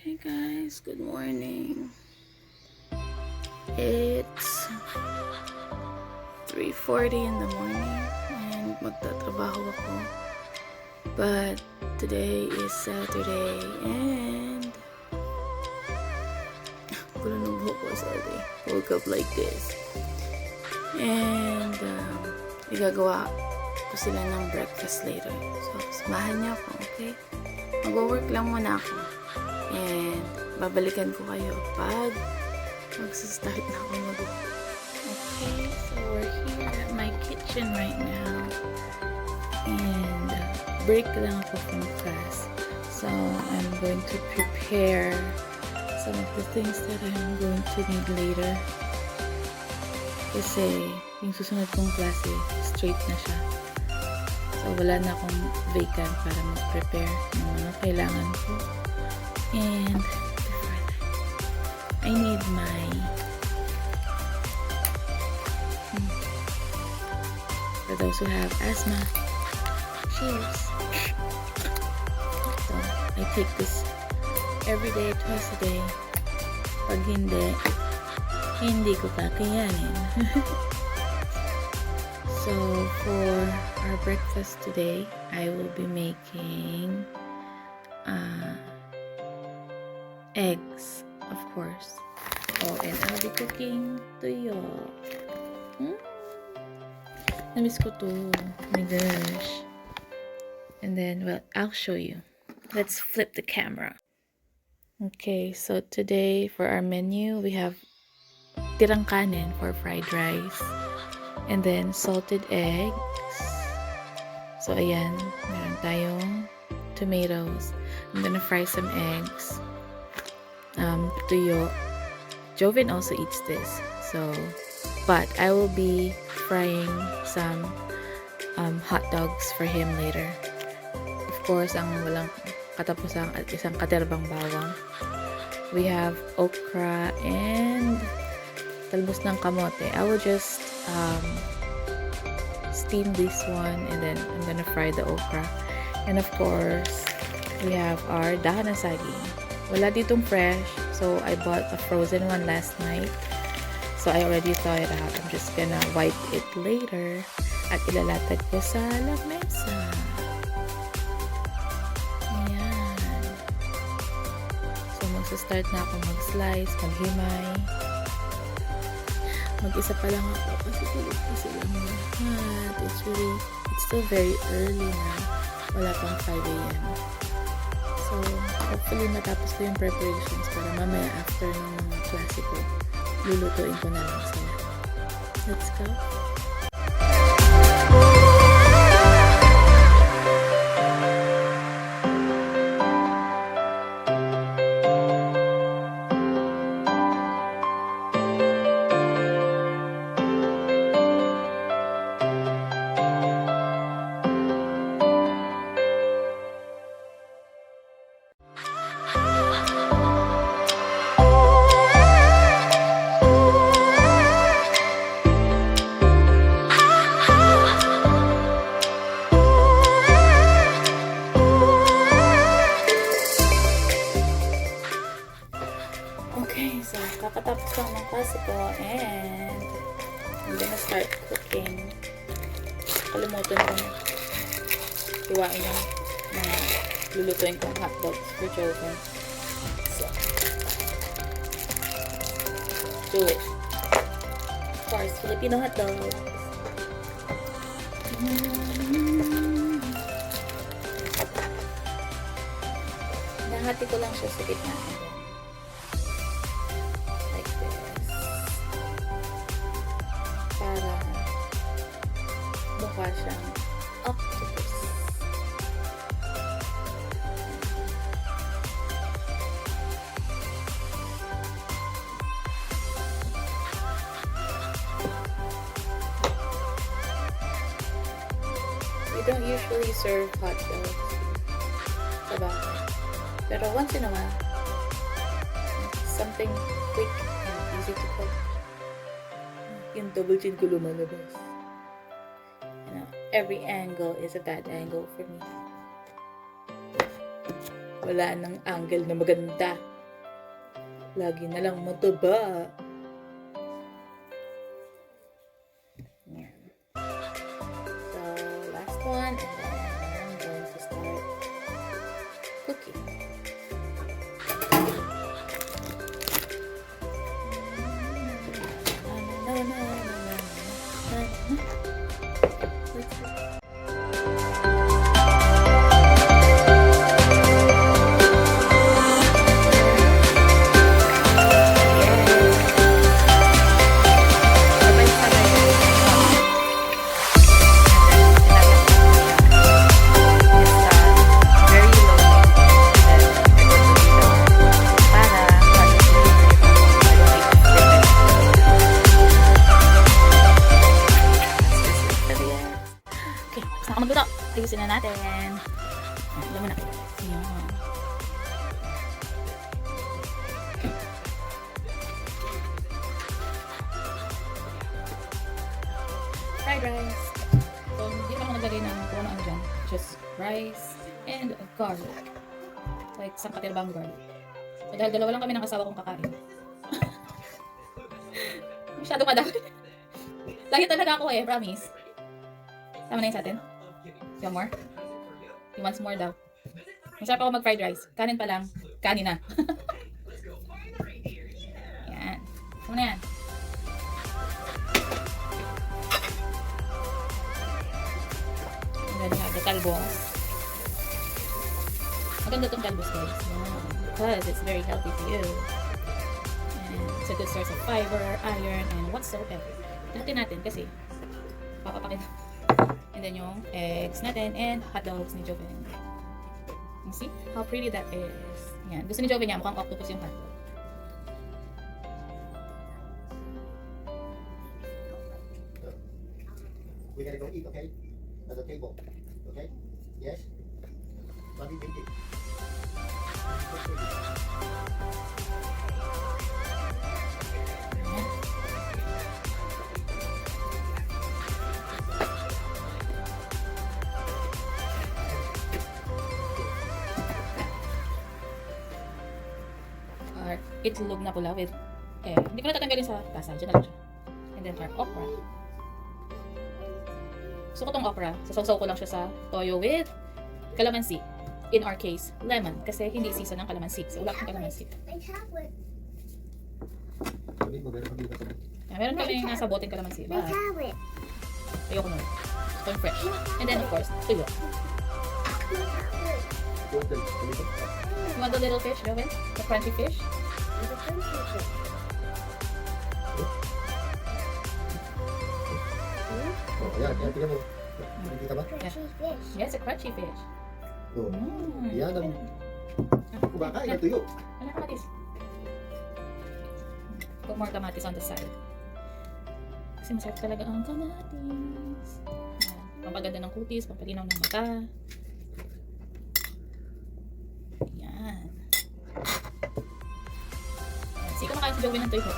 Hey guys, good morning. It's 3:40 in the morning and magtatrabaho ako. But today is Saturday and gulo ng buhok ko Saturday. Woke up like this. And igagawa ko sila ng breakfast later. So, samahan niyo ako, okay? Mag-work lang muna ako. And babalikan ko kayo pag mag-start na ako Okay, so we're here at my kitchen right now. And break lang ako from class. So I'm going to prepare some of the things that I'm going to need later. Kasi yung susunod kong klase, straight na siya. So wala na akong vacant para mag-prepare ng mga kailangan ko. And before that, I need my for those who have asthma, cheers. So I take this every day, twice a day. Pag hindi ko kakayanin. So for our breakfast today, I will be making eggs, of course. Oh, and I'll be cooking tuyo. Namiss ko to. Oh my gosh. And then, well, I'll show you. Let's flip the camera. Okay, so today for our menu, we have tirang kanin for fried rice. And then salted eggs. So, ayan. Meron tayong tomatoes. I'm gonna fry some eggs. Tuyo. Joven also eats this. So, but I will be frying some hot dogs for him later. Of course, ang walang katapusang at isang katerbang bawang. We have okra and talbos ng kamote. I will just steam this one and then I'm gonna fry the okra. And of course, we have our dahon ng saging. Wala ditong fresh, so I bought a frozen one last night. So I already thaw it out. I'm just gonna wipe it later at ilalatag ko sa lamesa. Ayan. So magsa-start na ako mag-slice, maghimay. Mag-isa pa lang ako kasi tulog pa silang lahat. It's still very early na. Wala pang 5 a.m. So hopefully matapos ko yung preparations para mamaya after ng mga klase ko, lulutuin ko na lang sila. Let's go. Okay, so kakatapos lang ng klase ko and I'm gonna start cooking. Kalimutan ko na iwain yung mga lulutuin kong hotdogs for children. So, do it. Of course, Filipino hotdogs. Nahati ko lang siya sa gitna. Para mukha siyang octopus. We don't usually serve hot dogs sa bahay. Pero once in a while, something quick and easy to cook. Yung double chin ko lumalabas. You know, every angle is a bad angle for me. Wala nang angle na maganda. Lagi na lang mataba. Yan. So, last one. And then I'm going to start cooking. Magluto. Ayusin na natin. Alam mo na. Ayan. Fried rice. So, hindi pa ako naglagay ng kung ano dyan. Just rice and garlic. Like, isang katilbang garlic. So, dahil dalawa lang kami ng asawa kong kakain. Masyado madami. Lagi talaga ako promise. Tama na yun sa atin? You want more? He wants more daw. Masarap ako mag-fried rice. Kanin pa lang. Kanin na. Yan. Ano na yan? And then you have the talbos. Maganda itong talbos, guys. Because it's very healthy for you. And it's a good source of fiber, iron, and whatsoever. Natin natin kasi papapakita. And then yung eggs natin and hot dogs ni Joven. You see how pretty that is. Yan. Gusto ni Joven niya, mukhang octopus yung hot dog. We're gonna go eat, okay? At the table. Okay? Yes? Mommy, make it. Itlog na pula with egg. Hindi ko na tatanggalin sa tasa. Diyan na lang siya. And then our okra. So, itong okra, sasaw-saw ko lang siya sa toyo with calamansi. In our case, lemon. Kasi hindi season ng calamansi. So, wala akong calamansi. Yeah, meron kami nasa boteng calamansi. But, ayoko nun. Ito yung fresh. And then, of course, tuyo. You want the little fish, Joven? The crunchy fish? Oh, ayan, tingnan mo. Nakikita ba? Yes, a crunchy fish. Oh, yan ang kumakain na tuyo. Ano kamatis? Put more kamatis on the side. Kasi masarap talaga ang kamatis. Pampaganda ng kutis, pampalinaw ng mata. Yan. Sige, kumakain si Joey ng toyo.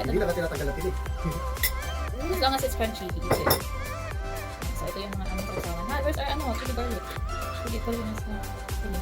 Hindi na tinatanggal ang tinig. As long as it's crunchy, he eats it. So, ito yung mga anong kausawan. Ha, where's our chili garlic? Chili garlic na sa chili.